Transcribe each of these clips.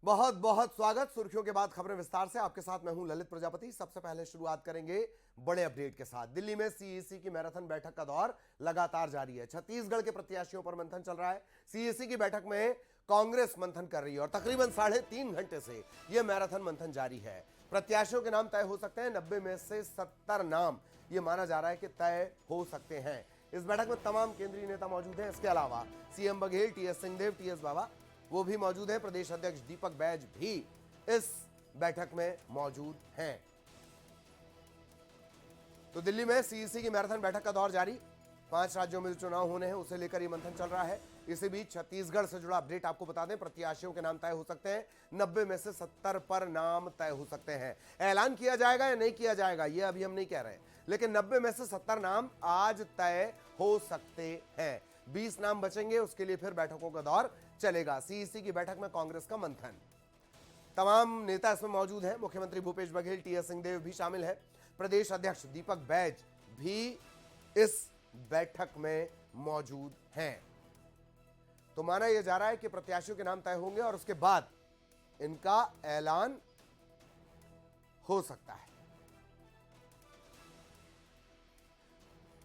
बहुत बहुत स्वागत। सुर्खियों के बाद खबरें विस्तार से। आपके साथ मैं हूं ललित प्रजापति। सबसे पहले शुरुआत करेंगे बड़े अपडेट के साथ। दिल्ली में सीईसी की मैराथन बैठक का दौर लगातार जारी है। छत्तीसगढ़ के प्रत्याशियों पर मंथन चल रहा है। सीईसी की बैठक में कांग्रेस मंथन कर रही है और तकरीबन 3.5 घंटे से यह मैराथन मंथन जारी है। प्रत्याशियों के नाम तय हो सकते हैं। 90 में से 70 नाम यह माना जा रहा है कि तय हो सकते हैं। इस बैठक में तमाम केंद्रीय नेता मौजूद हैं। इसके अलावा CM Baghel, TS Singhdeo, TS Baba वो भी मौजूद हैं। प्रदेश अध्यक्ष दीपक बैज भी इस बैठक में मौजूद हैं। तो दिल्ली में सीईसी की मैराथन बैठक का दौर जारी। 5 राज्यों में जो चुनाव होने हैं उसे लेकर यह मंथन चल रहा है। इसी बीच छत्तीसगढ़ से जुड़ा अपडेट आपको बता दें। प्रत्याशियों के नाम तय हो सकते हैं। 90 में से 70 पर नाम तय हो सकते हैं। ऐलान किया जाएगा या नहीं किया जाएगा यह अभी हम नहीं कह रहे, लेकिन 90 में से 70 नाम आज तय हो सकते हैं। 20 नाम बचेंगे, उसके लिए फिर बैठकों का दौर चलेगा। सीईसी की बैठक में कांग्रेस का मंथन। तमाम नेता इसमें मौजूद हैं। मुख्यमंत्री भूपेश बघेल, टीएस सिंहदेव भी शामिल है। प्रदेश अध्यक्ष दीपक बैज भी इस बैठक में मौजूद हैं। तो माना यह जा रहा है कि प्रत्याशियों के नाम तय होंगे और उसके बाद इनका ऐलान हो सकता है।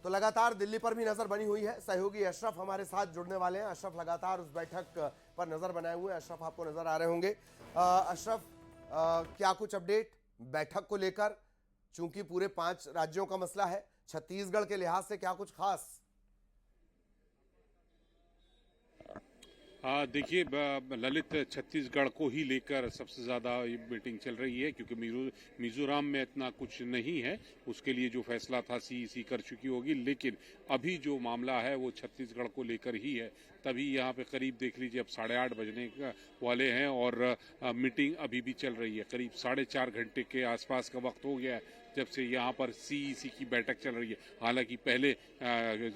तो लगातार दिल्ली पर भी नजर बनी हुई है। सहयोगी अशरफ हमारे साथ जुड़ने वाले हैं। अशरफ लगातार उस बैठक पर नजर बनाए हुए हैं। अशरफ आपको नजर आ रहे होंगे। अशरफ, क्या कुछ अपडेट बैठक को लेकर? चूंकि पूरे 5 राज्यों का मसला है, छत्तीसगढ़ के लिहाज से क्या कुछ खास? देखिए ललित, छत्तीसगढ़ को ही लेकर सबसे ज़्यादा ये मीटिंग चल रही है, क्योंकि मिजोरम में इतना कुछ नहीं है। उसके लिए जो फैसला था सीईसी कर चुकी होगी, लेकिन अभी जो मामला है वो छत्तीसगढ़ को लेकर ही है। तभी यहाँ पे करीब देख लीजिए अब 8:30 बजने वाले हैं और मीटिंग अभी भी चल रही है। करीब 4.5 घंटे के आसपास का वक्त हो गया है जब से यहाँ पर सीईसी की बैठक चल रही है। हालांकि पहले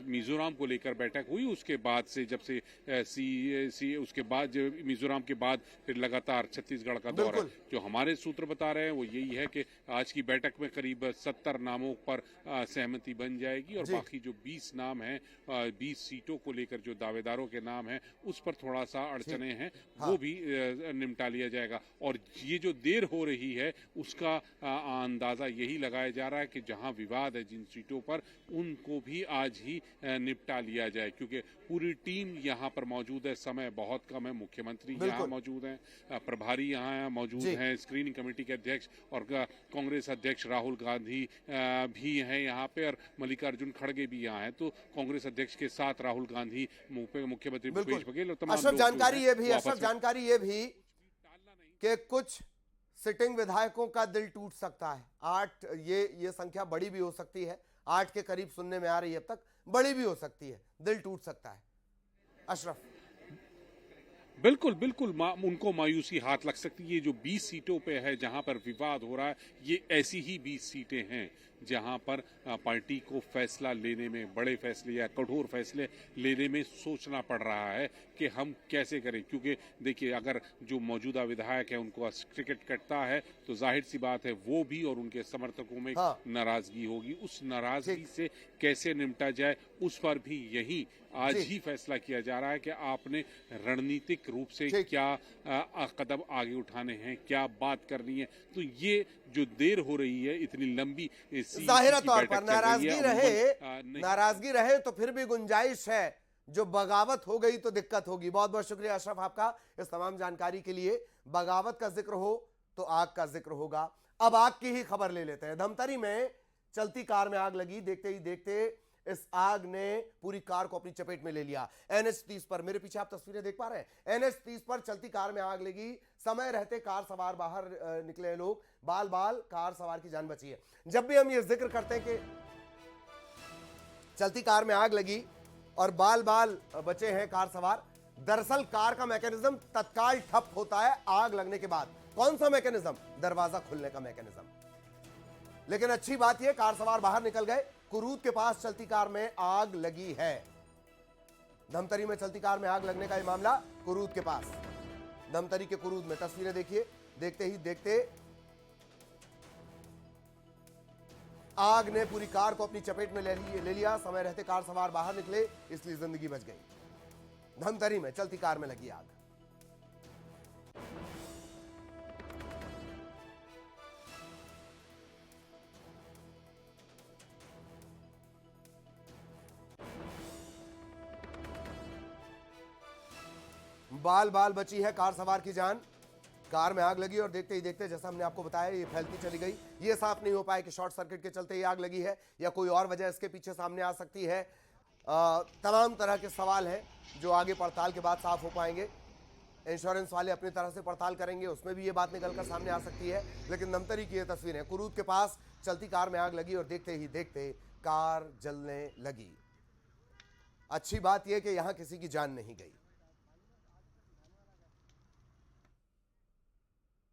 मिजोरम को लेकर बैठक हुई, उसके बाद से जब से सीईसी उसके बाद मिजोरम के बाद फिर लगातार छत्तीसगढ़ का दौर है। जो हमारे सूत्र बता रहे हैं वो यही है कि आज की बैठक में करीब 70 नामों पर सहमति बन जाएगी और बाकी जो 20 नाम हैं, 20 सीटों को लेकर जो दावेदारों के नाम हैं उस पर थोड़ा सा अड़चने हैं, वो भी निपटा लिया जाएगा। और ये जो देर हो रही है उसका अंदाजा यही लगाया जा रहा है कि जहां विवाद है जिन सीटों पर, उनको भी आज ही निपटा लिया जाए, क्योंकि पूरी टीम यहां पर मौजूद है। समय बहुत कम है। मुख्यमंत्री यहां मौजूद हैं, प्रभारी यहां मौजूद हैं, स्क्रीनिंग कमेटी के अध्यक्ष और कांग्रेस अध्यक्ष राहुल गांधी भी हैं यहां पे, और मल्लिकार्जुन खड़गे भी यहां हैं। तो कांग्रेस अध्यक्ष के साथ राहुल गांधी, मुख्यमंत्री भूपेश बघेल और तमाम लोग जानकारी ये भी कि कुछ सिटिंग विधायकों का दिल टूट सकता है। 8 ये संख्या बड़ी भी हो सकती है। 8 के करीब सुनने में आ रही है, अब तक बड़ी भी हो सकती है। दिल टूट सकता है। अशरफ, बिल्कुल बिल्कुल उनको मायूसी हाथ लग सकती है। ये जो 20 सीटों पे है जहां पर विवाद हो रहा है, ये ऐसी ही 20 सीटें हैं जहां पर पार्टी को फैसला लेने में, बड़े फैसले या कठोर फैसले लेने में सोचना पड़ रहा है कि हम कैसे करें। क्योंकि देखिए, अगर जो मौजूदा विधायक है उनको टिकट कटता है तो जाहिर सी बात है वो भी और उनके समर्थकों में नाराजगी होगी। उस नाराजगी से कैसे निपटा जाए उस पर भी यही आज ही फैसला किया जा रहा है कि आपने रणनीतिक रूप से क्या कदम आगे उठाने हैं, क्या बात करनी है। तो ये जो देर हो रही है, इतनी लंबी, जाहिर तौर पर नाराजगी रहे तो फिर भी गुंजाइश है। जो बगावत हो गई तो दिक्कत होगी। बहुत बहुत शुक्रिया अशरफ आपका इस तमाम जानकारी के लिए। बगावत का जिक्र हो तो आग का जिक्र होगा। अब आग की ही खबर ले लेते हैं। धमतरी में चलती कार में आग लगी। देखते ही देखते इस आग ने पूरी कार को अपनी चपेट में ले लिया। NH 30 पर, मेरे पीछे आप तस्वीरें देख पा रहे हैं, NH 30 पर चलती कार में आग लगी। समय रहते कार सवार बाहर निकले लोग। बाल बाल कार सवार की जान बची है। जब भी हम ये जिक्र करते हैं कि चलती कार में आग लगी और बाल बाल बचे हैं कार सवार, दरअसल कार का मैकेनिज्म तत्काल ठप होता है आग लगने के बाद। कौन सा मैकेनिज्म? दरवाजा खुलने का मैकेनिज्म। लेकिन अच्छी बात यह, कार सवार बाहर निकल गए। कुरूद के पास चलती कार में आग लगी है। धमतरी में चलती कार में आग लगने का यह मामला कुरूद के पास, धमतरी के कुरूद में। तस्वीरें देखिए। देखते ही देखते आग ने पूरी कार को अपनी चपेट में ले लिया। समय रहते कार सवार बाहर निकले, इसलिए जिंदगी बच गई। धमतरी में चलती कार में लगी आग। बाल बाल बची है कार सवार की जान। कार में आग लगी और देखते ही देखते जैसा हमने आपको बताया ये फैलती चली गई। ये साफ नहीं हो पाया कि शॉर्ट सर्किट के चलते ये आग लगी है या कोई और वजह इसके पीछे सामने आ सकती है। तमाम तरह के सवाल हैं जो आगे पड़ताल के बाद साफ हो पाएंगे। इंश्योरेंस वाले अपनी तरह से पड़ताल करेंगे, उसमें भी ये बात निकलकर सामने आ सकती है। लेकिन नमतरी की ये तस्वीरें, कुरूद के पास चलती कार में आग लगी और देखते ही देखते कार जलने लगी। अच्छी बात यह कि यहां किसी की जान नहीं गई।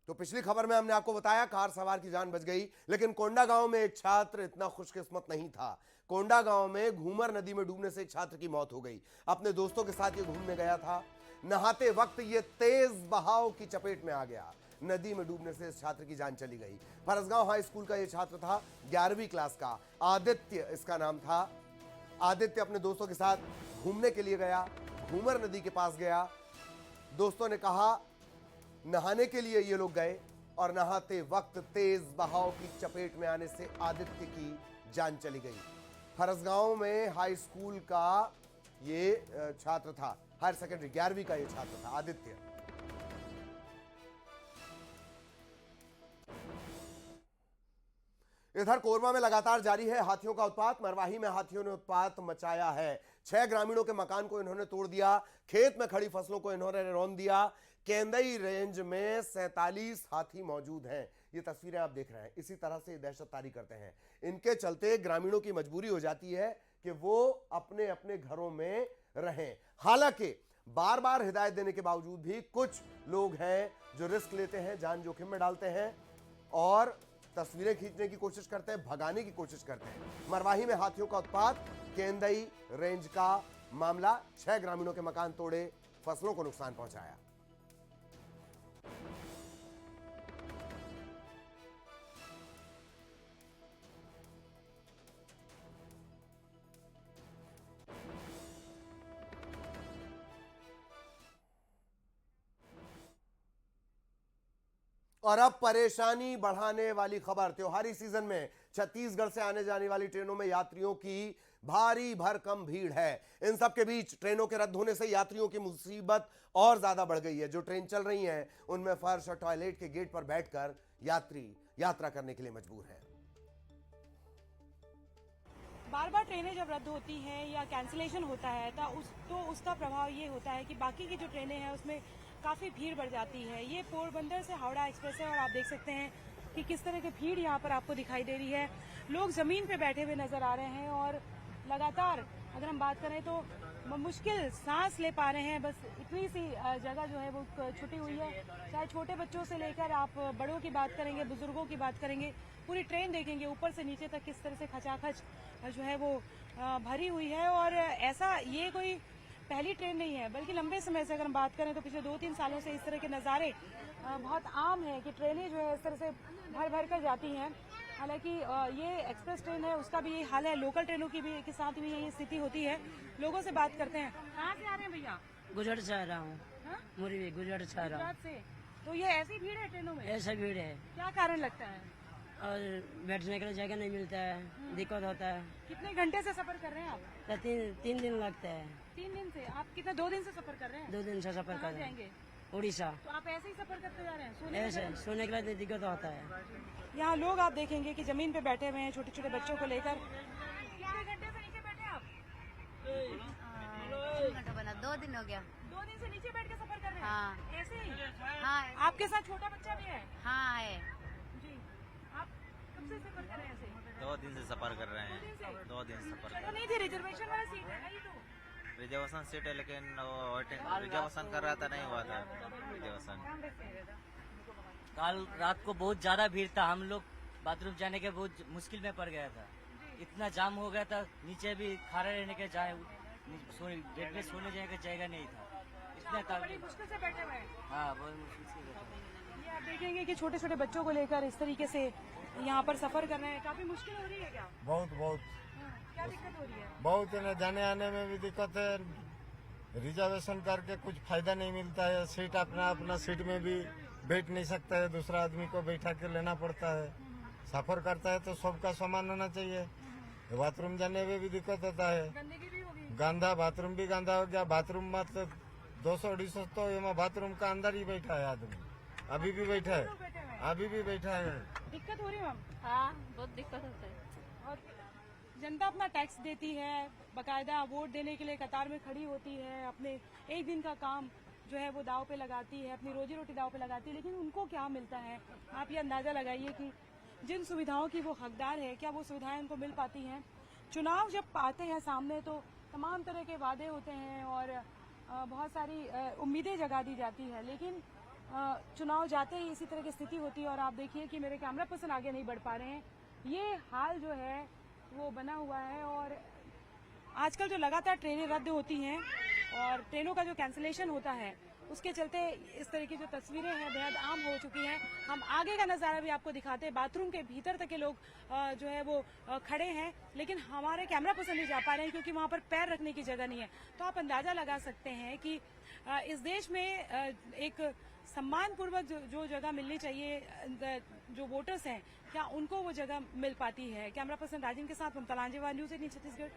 तो पिछली खबर में हमने आपको बताया कार सवार की जान बच गई, लेकिन कोंडा गांव में एक छात्र इतना खुशकिस्मत नहीं था। कोंडा गांव में घूमर नदी में डूबने से एक छात्र की मौत हो गई। अपने दोस्तों के साथ ये घूमने गया था। नहाते वक्त ये तेज बहाव की चपेट में आ गया। नदी में डूबने से इस छात्र की जान चली गई। फरसगांव हाई स्कूल का ये छात्र था, 11वीं क्लास का, आदित्य इसका नाम था। आदित्य अपने दोस्तों के साथ घूमने के लिए गया, घूमर नदी के पास गया। दोस्तों ने कहा नहाने के लिए ये लोग गए और नहाते वक्त तेज बहाव की चपेट में आने से आदित्य की जान चली गई। फरसगांव में हाई स्कूल का ये छात्र था, हायर सेकेंडरी 11वीं का ये छात्र था आदित्य। इधर कोरबा में लगातार जारी है हाथियों का उत्पात। मरवाही में हाथियों ने उत्पात मचाया है। 6 ग्रामीणों के मकान को इन्होंने तोड़ दिया, खेत में खड़ी फसलों को इन्होंने रौंद दिया। केंदई रेंज में 47 हाथी मौजूद हैं। ये तस्वीरें आप देख रहे हैं। इसी तरह से दहशत तारी करते हैं। इनके चलते ग्रामीणों की मजबूरी हो जाती है कि वो अपने अपने घरों में रहें। हालांकि बार बार हिदायत देने के बावजूद भी कुछ लोग हैं जो रिस्क लेते हैं, जान जोखिम में डालते हैं और तस्वीरें खींचने की कोशिश करते हैं, भगाने की कोशिश करते हैं। मरवाही में हाथियों का उत्पात, केंदई रेंज का मामला। 6 ग्रामीणों के मकान तोड़े, फसलों को नुकसान पहुंचाया। और अब परेशानी बढ़ाने वाली खबर। त्योहारी सीजन में छत्तीसगढ़ से आने जाने वाली ट्रेनों में यात्रियों की भारी भरकम भीड़ है। इन सब के बीच ट्रेनों के रद्द होने से यात्रियों की मुसीबत और ज्यादा बढ़ गई है। जो ट्रेन चल रही हैं उनमें फर्श और टॉयलेट के गेट पर बैठकर यात्री यात्रा करने के लिए मजबूर हैं। बार बार ट्रेनें जब रद्द होती हैं या कैंसिलेशन होता है तो उसका प्रभाव ये होता है कि बाकी की जो ट्रेनें हैं उसमें काफ़ी भीड़ बढ़ जाती है। ये पोरबंदर से हावड़ा एक्सप्रेस है और आप देख सकते हैं कि किस तरह की भीड़ यहाँ पर आपको दिखाई दे रही है। लोग ज़मीन पे बैठे हुए नजर आ रहे हैं और लगातार अगर हम बात करें तो मुश्किल सांस ले पा रहे हैं। बस इतनी सी जगह जो है वो छुटी हुई है। चाहे छोटे बच्चों से लेकर आप बड़ों की बात करेंगे, बुजुर्गों की बात करेंगे, पूरी ट्रेन देखेंगे ऊपर से नीचे तक किस तरह से खचाखच जो है वो भरी हुई है। और ऐसा ये कोई पहली ट्रेन नहीं है, बल्कि लंबे समय से अगर हम बात करें तो पिछले 2-3 सालों से इस तरह के नज़ारे बहुत आम है कि ट्रेनें जो है इस तरह से भर भर कर जाती हैं। हालांकि ये एक्सप्रेस ट्रेन है, उसका भी ये हाल है। लोकल ट्रेनों की भी के साथ भी ये स्थिति होती है। लोगों से बात करते हैं। कहाँ से आ रहे हैं भैया? गुजर से आ रहा हूँ। मुरवी गुजर से आ रहा हूँ। से तो ये ऐसी भीड़ है ट्रेनों में? ऐसा भीड़ है। क्या कारण लगता है? और बैठने के लिए जगह नहीं मिलता है, दिक्कत होता है। कितने घंटे से सफर कर रहे हैं आप? तो तीन दिन लगता है। 3 दिन से? आप कितना 2 दिन से सफर कर रहे हैं? 2 दिन से सफर कर रहे जाएंगे हैं उड़ीसा। तो आप ऐसे ही सफर करते जा रहे हैं? ऐसे सोने के लिए दिक्कत होता है। यहाँ लोग आप देखेंगे कि जमीन पे बैठे हुए हैं छोटे छोटे बच्चों को लेकर। कितने घंटे से नीचे बैठे आप? 3 घंटा बना, 2 दिन हो गया। 2 दिन से नीचे बैठ के सफर कर रहे हैं? हाँ। ऐसे ही? हाँ आपके साथ छोटा बच्चा भी है? हाँ है। जी। आप कब से सफर कर रहे हैं ऐसे? 2 दिन से सफर कर रहे हैं। 2 दिन से सफर कर तो नहीं थी रिजर्वेशन वाला सीट है नहीं तो? रिजर्वेशन सीट है, लेकिन वो रिजर्वेशन कर रहा था, नहीं हुआ था रिजर्वेशन। कल रात को बहुत ज्यादा भीड़ था। हम लोग बाथरूम जाने के बहुत मुश्किल में पड़ गया था। इतना जाम हो गया था, नीचे भी खड़ा रहने के जाए बेड में सोने जाने का जगह नहीं था। इतना बड़ी मुश्किल से बैठे हुए हैं। हाँ, बहुत मुश्किल से बैठे हुए। ये आप देखेंगे कि छोटे छोटे बच्चों को लेकर इस तरीके से यहाँ पर सफर कर रहे हैं। काफी मुश्किल हो रही है क्या? बहुत क्या दिक्कत हो रही है? बहुत है। जाने आने में भी दिक्कत है। रिजर्वेशन करके कुछ फायदा नहीं मिलता है। सीट अपना सीट में भी बैठ नहीं सकता है, दूसरा आदमी को बैठा के लेना पड़ता है। सफर करता है तो सबका सामान होना चाहिए। बाथरूम जाने में भी दिक्कत होता है। गंदगी भी होगी। गंदा बाथरूम भी गंदा हो गया। बाथरूम मत 200-250 तो ये बाथरूम का अंदर ही बैठा है आदमी, अभी भी बैठा है, अभी भी बैठा है। दिक्कत हो रही है मैम? हाँ, बहुत दिक्कत होता है। और जनता अपना टैक्स देती है, बकायदा वोट देने के लिए कतार में खड़ी होती है, अपने एक दिन का काम जो है वो दाव पे लगाती है, अपनी रोजी रोटी दाव पे लगाती है, लेकिन उनको क्या मिलता है? आप ये अंदाजा लगाइए कि जिन सुविधाओं की वो हकदार है, क्या वो सुविधाएं उनको मिल पाती हैं? चुनाव जब आते हैं सामने तो तमाम तरह के वादे होते हैं और बहुत सारी उम्मीदें जगा दी जाती है, लेकिन चुनाव जाते ही इसी तरह की स्थिति होती है। और आप देखिए कि मेरे कैमरा पर्सन आगे नहीं बढ़ पा रहे हैं, ये हाल जो है वो बना हुआ है। और आजकल जो लगातार ट्रेनें रद्द होती हैं और ट्रेनों का जो कैंसिलेशन होता है, उसके चलते इस तरह की जो तस्वीरें हैं बेहद आम हो चुकी हैं। हम आगे का नज़ारा भी आपको दिखाते हैं, बाथरूम के भीतर तक के लोग जो है वो खड़े हैं, लेकिन हमारे कैमरा पर्सन नहीं जा पा रहे हैं क्योंकि वहां पर पैर रखने की जगह नहीं है। तो आप अंदाजा लगा सकते हैं कि इस देश में एक सम्मानपूर्वक जो जगह मिलनी चाहिए जो वोटर्स हैं, क्या उनको वो जगह मिल पाती है? कैमरा पर्सन राजीव के साथ ममता लांजेवाल, न्यूज़ 18 छत्तीसगढ़।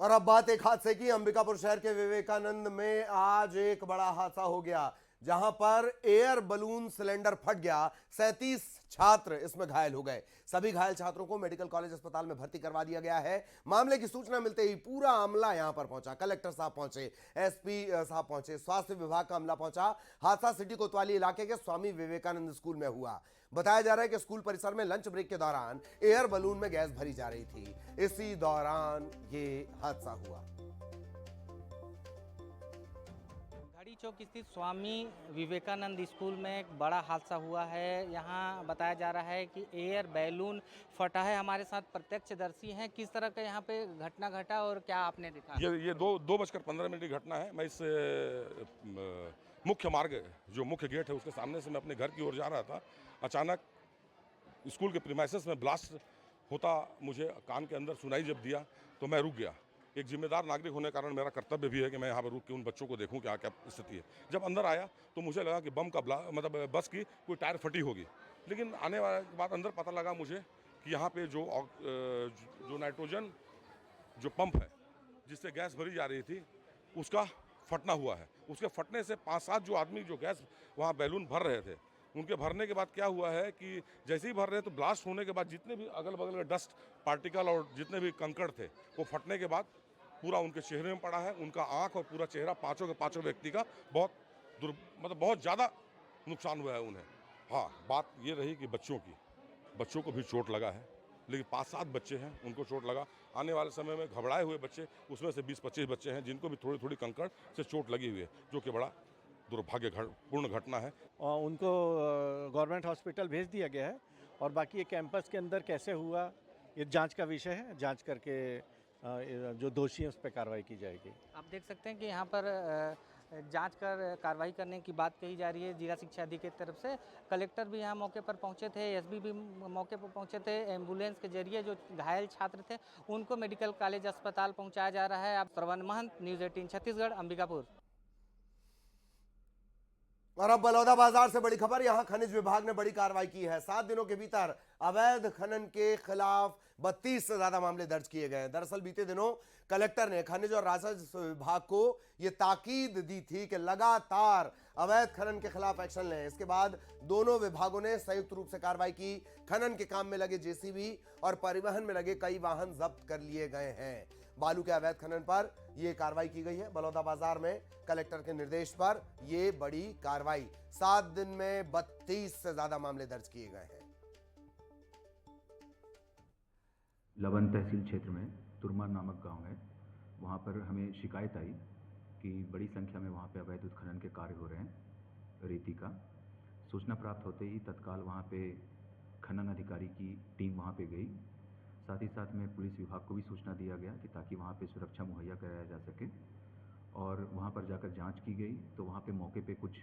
और अब बात एक हादसे की। अंबिकापुर शहर के विवेकानंद में आज एक बड़ा हादसा हो गया, जहां पर एयर बलून सिलेंडर फट गया। 37 छात्र इसमें घायल हो गए। सभी घायल छात्रों को मेडिकल कॉलेज अस्पताल में भर्ती करवा दिया गया है। मामले की सूचना मिलते ही पूरा अमला यहां पर पहुंचा। कलेक्टर साहब पहुंचे, एसपी साहब पहुंचे, स्वास्थ्य विभाग का अमला पहुंचा। हादसा सिटी कोतवाली इलाके के स्वामी विवेकानंद स्कूल में हुआ। बताया जा रहा है कि स्कूल परिसर में लंच ब्रेक के दौरान एयर बलून में गैस भरी जा रही थी, इसी दौरान ये हादसा हुआ। घड़ी चौक स्थित स्वामी विवेकानंद स्कूल में एक बड़ा हादसा हुआ है। यहाँ बताया जा रहा है कि एयर बैलून फटा है। हमारे साथ प्रत्यक्षदर्शी हैं। किस तरह का यहाँ पे घटना घटा और क्या आपने देखा? ये 2:15 की घटना है। मैं इस मुख्य मार्ग, जो मुख्य गेट है, उसके सामने से मैं अपने घर की ओर जा रहा था। अचानक स्कूल के प्रीमाइसेस में ब्लास्ट होता मुझे कान के अंदर सुनाई जब दिया तो मैं रुक गया। एक जिम्मेदार नागरिक होने के कारण मेरा कर्तव्य भी है कि मैं यहाँ पर रुक के उन बच्चों को देखूं क्या क्या स्थिति है। जब अंदर आया तो मुझे लगा कि बम का मतलब बस की कोई टायर फटी होगी, लेकिन आने वाले के बाद अंदर पता लगा मुझे कि यहाँ पे जो नाइट्रोजन जो पंप है जिससे गैस भरी जा रही थी, उसका फटना हुआ है। उसके फटने से 5-7 जो आदमी जो गैस वहाँ बैलून भर रहे थे, उनके भरने के बाद क्या हुआ है कि जैसे ही भर रहे तो ब्लास्ट होने के बाद जितने भी अगल बगल के डस्ट पार्टिकल और जितने भी कंकड़ थे, वो फटने के बाद पूरा उनके चेहरे में पड़ा है। उनका आंख और पूरा चेहरा, पांचों के पांचों व्यक्ति का बहुत ज़्यादा नुकसान हुआ है उन्हें। हाँ, बात ये रही कि बच्चों को भी चोट लगा है, लेकिन 5-7 बच्चे हैं उनको चोट लगा। आने वाले समय में घबराए हुए बच्चे, उसमें से 20-25 बच्चे हैं जिनको भी थोड़ी थोड़ी कंकड़ से चोट लगी हुई है, जो कि बड़ा दुर्भाग्यपूर्ण घटना है। और उनको गवर्नमेंट हॉस्पिटल भेज दिया गया है और बाकी ये कैंपस के अंदर कैसे हुआ ये जांच का विषय है। जांच करके जो दोषी हैं उस पर कार्रवाई की जाएगी। आप देख सकते हैं कि यहाँ पर जांच कर कार्रवाई करने की बात कही जा रही है जिला शिक्षा अधिकारी की तरफ से। कलेक्टर भी यहाँ मौके पर पहुँचे थे, एसपी भी मौके पर पहुँचे थे। एम्बुलेंस के जरिए जो घायल छात्र थे उनको मेडिकल कॉलेज अस्पताल पहुँचाया जा रहा है। आप श्रवण महंत, न्यूज़ 18 छत्तीसगढ़, अंबिकापुर। और अब बलौदा बाजार से बड़ी खबर। यहां खनिज विभाग ने बड़ी कार्रवाई की है। 7 दिनों के भीतर अवैध खनन के खिलाफ 32 से ज्यादा मामले दर्ज किए गए हैं। दरअसल बीते दिनों कलेक्टर ने खनिज और राजस्व विभाग को यह ताकीद दी थी कि लगातार अवैध खनन के खिलाफ एक्शन लें। इसके बाद दोनों विभागों ने संयुक्त रूप से कार्रवाई की। खनन के काम में लगे जेसीबी और परिवहन में लगे कई वाहन जब्त कर लिए गए हैं। बालू के अवैध खनन पर यह कार्रवाई की गई है। बलौदा बाजार में कलेक्टर के निर्देश पर यह बड़ी कार्रवाई। 7 दिन में 32 से ज्यादा मामले दर्ज किए गए हैं। लवन तहसील क्षेत्र में तुरमा नामक गांव है, वहां पर हमें शिकायत आई कि बड़ी संख्या में वहां पे अवैध उत्खनन के कार्य हो रहे हैं रेती का। सूचना प्राप्त होते ही तत्काल वहां पे खनन अधिकारी की टीम वहां पे गई। साथ ही साथ में पुलिस विभाग को भी सूचना दिया गया कि ताकि वहाँ पे सुरक्षा मुहैया कराया जा सके। और वहाँ पर जाकर जांच की गई तो वहाँ पे मौके पे कुछ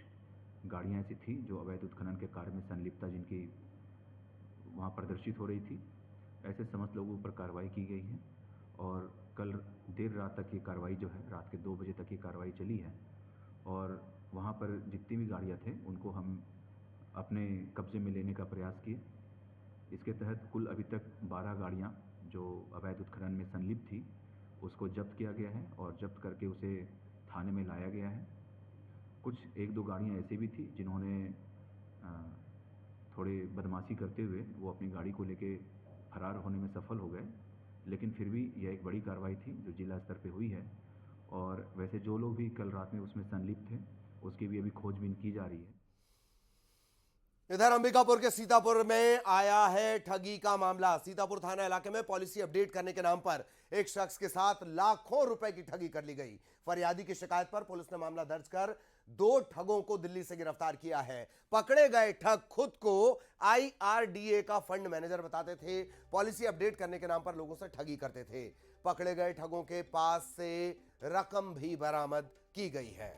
गाड़ियाँ ऐसी थी जो अवैध उत्खनन के कार्य में संलिप्तता जिनकी वहाँ प्रदर्शित हो रही थी। ऐसे समस्त लोगों पर कार्रवाई की गई है और कल देर रात तक ये कार्रवाई जो है, रात के 2 बजे तक ये कार्रवाई चली है। और वहाँ पर जितनी भी गाड़ियाँ थे उनको हम अपने कब्जे में लेने का प्रयास किए। इसके तहत कुल अभी तक 12 गाड़ियां जो अवैध उत्खनन में संलिप्त थी उसको जब्त किया गया है और जब्त करके उसे थाने में लाया गया है। कुछ 1-2 गाड़ियाँ ऐसी भी थी जिन्होंने थोड़े बदमाशी करते हुए वो अपनी गाड़ी को लेके फरार होने में सफल हो गए, लेकिन फिर भी यह एक बड़ी कार्रवाई थी जो जिला स्तर पे हुई है। और वैसे जो लोग भी कल रात में उसमें संलिप्त थे उसकी भी अभी खोजबीन की जा रही है। इधर अंबिकापुर के सीतापुर में आया है ठगी का मामला। सीतापुर थाना इलाके में पॉलिसी अपडेट करने के नाम पर एक शख्स के साथ लाखों रुपए की ठगी कर ली गई। फरियादी की शिकायत पर पुलिस ने मामला दर्ज कर 2 ठगों को दिल्ली से गिरफ्तार किया है। पकड़े गए ठग खुद को IRDA का फंड मैनेजर बताते थे। पॉलिसी अपडेट करने के नाम पर लोगों से ठगी करते थे। पकड़े गए ठगों के पास से रकम भी बरामद की गई है।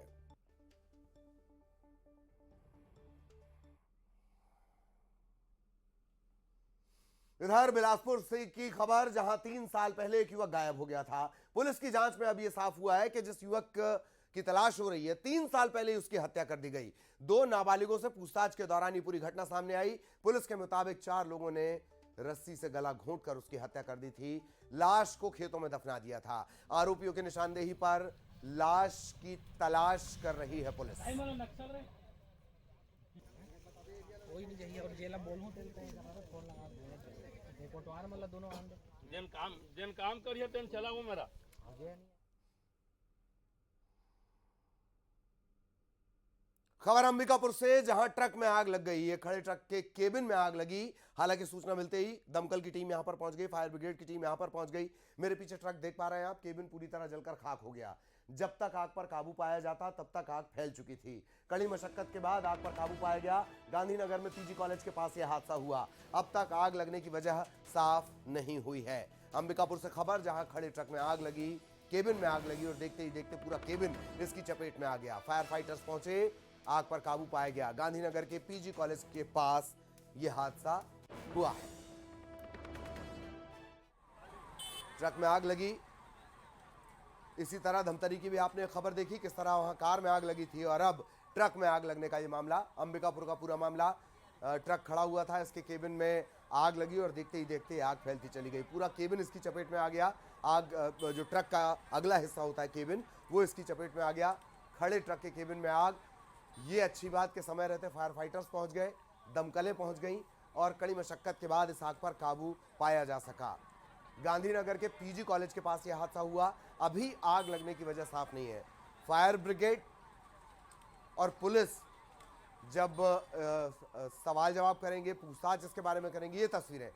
इधर बिलासपुर से की खबर, जहां 3 साल पहले एक युवक गायब हो गया था। पुलिस की जांच में अब यह साफ हुआ है कि जिस युवक की तलाश हो रही है 3 साल पहले ही उसकी हत्या कर दी गई। 2 नाबालिगों से पूछताछ के दौरान ये पूरी घटना सामने आई। पुलिस के मुताबिक 4 लोगों ने रस्सी से गला घोंटकर उसकी हत्या कर दी थी। लाश को खेतों में दफना दिया था। आरोपियों की निशानदेही पर लाश की तलाश कर रही है पुलिस। जन काम करिए तेन चलाओ मेरा। खबर अंबिकापुर से, जहां ट्रक में आग लग गई है। खड़े ट्रक के केबिन में आग लगी। हालांकि सूचना मिलते ही दमकल की टीम यहां पर पहुंच गई, फायर ब्रिगेड की टीम यहां पर पहुंच गई। मेरे पीछे ट्रक देख पा रहे हैं आप, केबिन पूरी तरह जलकर खाक हो गया। जब तक आग पर काबू पाया जाता तब तक आग फैल चुकी थी। कड़ी मशक्कत के बाद आग पर काबू पाया गया। गांधीनगर में PG कॉलेज के पास यह हादसा हुआ। अब तक आग लगने की वजह साफ नहीं हुई है। अंबिकापुर से खबर, जहां खड़े ट्रक में आग लगी, केबिन में आग लगी और देखते ही देखते पूरा केबिन इसकी चपेट में आ गया। फायर फाइटर्स पहुंचे, आग पर काबू पाया गया। गांधीनगर के PG कॉलेज के पास यह हादसा हुआ है। ट्रक में आग लगी। इसी तरह धमतरी की भी आपने खबर देखी, किस तरह वहां कार में आग लगी थी और अब ट्रक में आग लगने का ये मामला। अंबिकापुर का पूरा मामला, ट्रक खड़ा हुआ था, इसके केबिन में आग लगी और देखते ही देखते आग फैलती चली गई। पूरा केबिन इसकी चपेट में आ गया। आग, जो ट्रक का अगला हिस्सा होता है केबिन, वो इसकी चपेट में आ गया। खड़े ट्रक के केबिन में आग। ये अच्छी बात के समय रहते फायर फाइटर्स पहुंच गए, दमकलें पहुंच गईं और कड़ी मशक्कत के बाद इस आग पर काबू पाया जा सका। गांधीनगर के PG कॉलेज के पास यह हादसा हुआ। अभी आग लगने की वजह साफ नहीं है। फायर ब्रिगेड और पुलिस जब सवाल जवाब करेंगे, पूछताछ इसके बारे में करेंगे। ये तस्वीरें,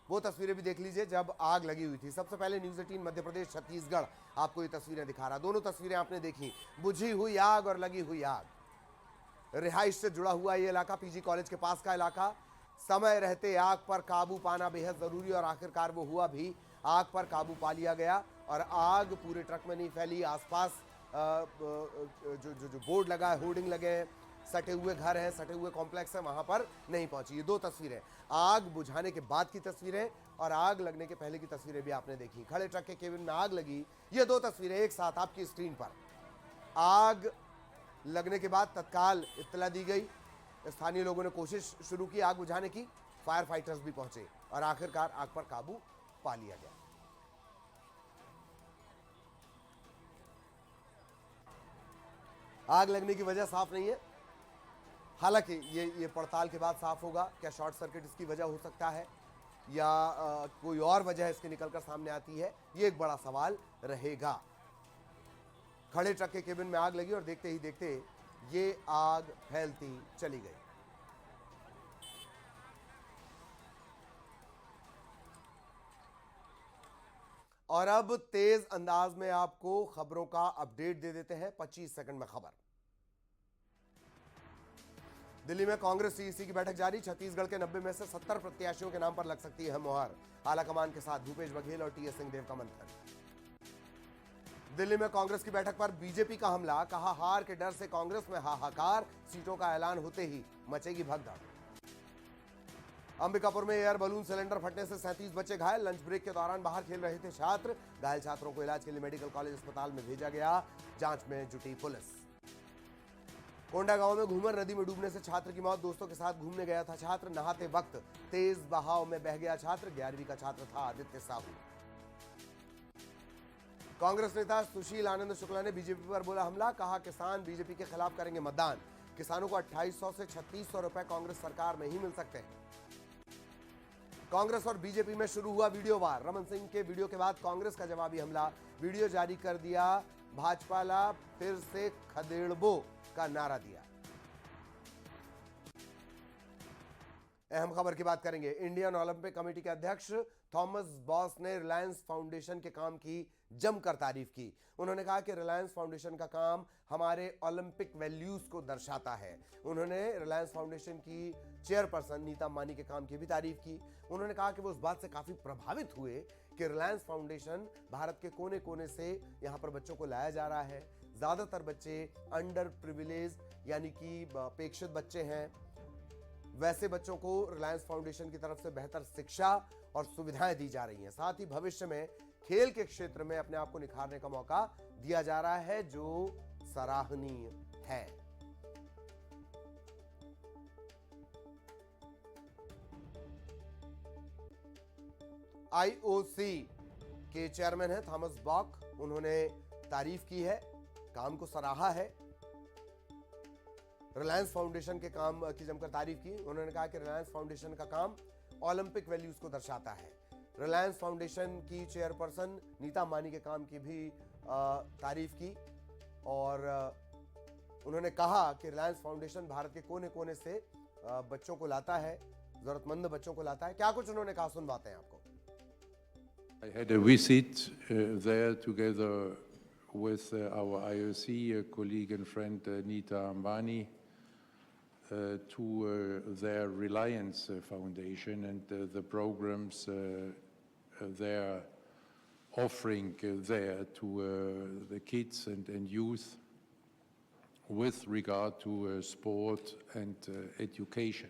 वो तस्वीरें भी देख लीजिए जब आग लगी हुई थी। सबसे पहले न्यूज़ 18 मध्य प्रदेश छत्तीसगढ़ आपको ये तस्वीरें दिखा रहा। दोनों तस्वीरें आपने देखी, बुझी हुई आग और लगी हुई आग। रिहाइश से जुड़ा हुआ ये इलाका, PG कॉलेज के पास का इलाका। समय रहते आग पर काबू पाना बेहद जरूरी और आखिरकार वो हुआ भी। आग पर काबू पा लिया गया और आग पूरे ट्रक में नहीं फैली। आसपास जो बोर्ड लगा है, होर्डिंग लगे हैं, सटे हुए घर हैं, सटे हुए कॉम्प्लेक्स हैं, वहां पर नहीं पहुंची। ये 2 तस्वीरें आग बुझाने के बाद की तस्वीरें और आग लगने के पहले की तस्वीरें भी आपने देखी। खड़े ट्रक के केबिन में आग लगी, ये 2 तस्वीरें एक साथ आपकी स्क्रीन पर। आग लगने के बाद तत्काल इत्तला दी गई। स्थानीय लोगों ने कोशिश शुरू की आग बुझाने की। फायर फाइटर्स भी पहुंचे और आखिरकार आग पर काबू पा लिया गया। आग लगने की वजह साफ नहीं है। हालांकि ये पड़ताल के बाद साफ होगा। क्या शॉर्ट सर्किट इसकी वजह हो सकता है या कोई और वजह इसके निकलकर सामने आती है, ये एक बड़ा सवाल रहेगा। खड़े ट्रक के केबिन में आग लगी और देखते ही देखते ये आग फैलती चली गई। और अब तेज अंदाज में आपको खबरों का अपडेट दे देते हैं। 25 सेकंड में खबर। दिल्ली में कांग्रेस CEC की बैठक जारी। छत्तीसगढ़ के 90 में से 70 प्रत्याशियों के नाम पर लग सकती है मुहर। आलाकमान के साथ भूपेश बघेल और TS सिंहदेव का मंथन। दिल्ली में कांग्रेस की बैठक पर बीजेपी का हमला। कहा हार के डर से कांग्रेस में हाहाकार, सीटों का ऐलान होते ही मचेगी भगदड़। अंबिकापुर में एयर बलून सिलेंडर फटने से 37 बच्चे घायल। लंच ब्रेक के दौरान बाहर खेल रहे थे छात्र। घायल छात्रों को इलाज के लिए मेडिकल कॉलेज अस्पताल में भेजा गया। जांच में जुटी पुलिस। कोंडागांव में घूमर नदी में डूबने से छात्र की मौत। दोस्तों के साथ घूमने गया था छात्र, नहाते वक्त तेज बहाव में बह गया छात्र। 11वीं का छात्र था आदित्य साहू। कांग्रेस नेता सुशील आनंद शुक्ला ने बीजेपी पर बोला हमला, कहा किसान बीजेपी के खिलाफ करेंगे मतदान। किसानों को 2800 से 3600 रुपए कांग्रेस सरकार में ही मिल सकते हैं। कांग्रेस और बीजेपी में शुरू हुआ वीडियो वार। रमन सिंह के वीडियो के बाद कांग्रेस का जवाबी हमला, वीडियो जारी कर दिया। भाजपाला फिर से खदेड़बो का नारा दिया। अहम खबर की बात करेंगे। इंडियन ओलंपिक कमेटी के अध्यक्ष थॉमस बॉस ने रिलायंस फाउंडेशन के काम की जमकर तारीफ की। उन्होंने कहा कि रिलायंस फाउंडेशन का काम हमारे ओलंपिक वैल्यूज को दर्शाता है। उन्होंने रिलायंस फाउंडेशन की चेयरपर्सन नीता अंबानी के काम की भी तारीफ की। उन्होंने कहा कि वो उस बात से काफी प्रभावित हुए कि रिलायंस फाउंडेशन भारत के कोने कोने से यहां पर बच्चों को लाया जा रहा है। ज्यादातर बच्चे अंडर प्रिविलेज यानी कि अपेक्षित बच्चे हैं। वैसे बच्चों को रिलायंस फाउंडेशन की तरफ से बेहतर शिक्षा और सुविधाएं दी जा रही हैं। साथ ही भविष्य में खेल के क्षेत्र में अपने आप को निखारने का मौका दिया जा रहा है, जो सराहनीय है। आईओसी के चेयरमैन हैं थॉमस बॉक। उन्होंने तारीफ की है, काम को सराहा है। रिलायंस फाउंडेशन के काम की जमकर तारीफ की। उन्होंने कहा कि रिलायंस फाउंडेशन का काम ओलंपिक वैल्यूज को दर्शाता है। रिलायंस फाउंडेशन की चेयरपर्सन नीता अंबानी के काम की भी तारीफ की और उन्होंने कहा कि रिलायंस फाउंडेशन भारत के कोने कोने से बच्चों को लाता है, जरूरतमंद बच्चों को लाता है। क्या कुछ उन्होंने कहा, सुनवाते हैं आपको। I had a visit there together with our IOC colleague and friend Nita Ambani to their Reliance Foundation and the programs they're offering there to the kids and youth with regard to sport and education.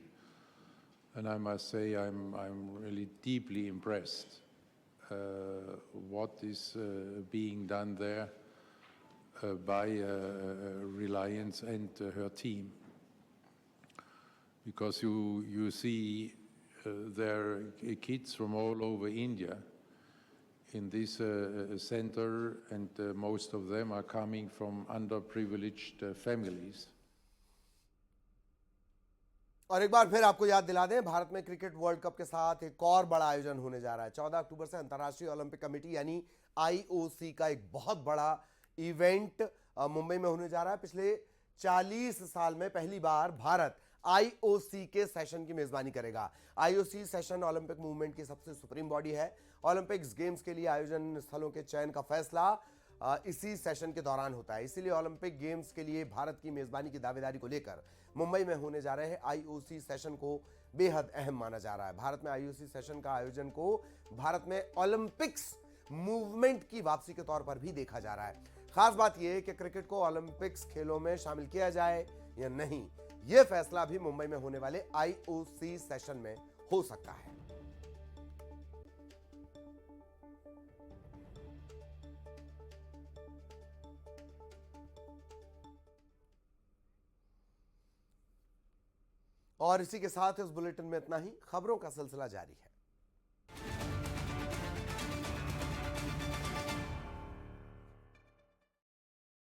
And I must say I'm really deeply impressed what is being done there by Reliance and her team, because you see there are kids from all over India in this center, and most of them are coming from underprivileged families. और एक बार फिर आपको याद दिला दें, भारत में cricket world cup के साथ एक और बड़ा आयोजन होने जा रहा है। 14 अक्टूबर से अंतर्राष्ट्रीय ओलंपिक कमेटी यानी आईओसी का एक बहुत बड़ा इवेंट मुंबई में होने जा रहा है। पिछले 40 साल में पहली बार भारत आईओसी के सेशन की मेजबानी करेगा। आईओसी सेशन ओलंपिक मूवमेंट की सबसे सुप्रीम बॉडी है। ओलंपिक्स गेम्स के लिए आयोजन स्थलों के चयन का फैसला इसी सेशन के दौरान होता है। इसीलिए ओलंपिक गेम्स के लिए भारत की मेजबानी की दावेदारी को लेकर मुंबई में होने जा रहे आईओसी सेशन को बेहद अहम माना जा रहा है। भारत में आईओसी सेशन का आयोजन को भारत में ओलंपिक्स मूवमेंट की वापसी के तौर पर भी देखा जा रहा है। खास बात यह है कि क्रिकेट को ओलंपिक्स खेलों में शामिल किया जाए या नहीं, यह फैसला भी मुंबई में होने वाले आईओसी सेशन में हो सकता है। और इसी के साथ इस बुलेटिन में इतना ही। खबरों का सिलसिला जारी है।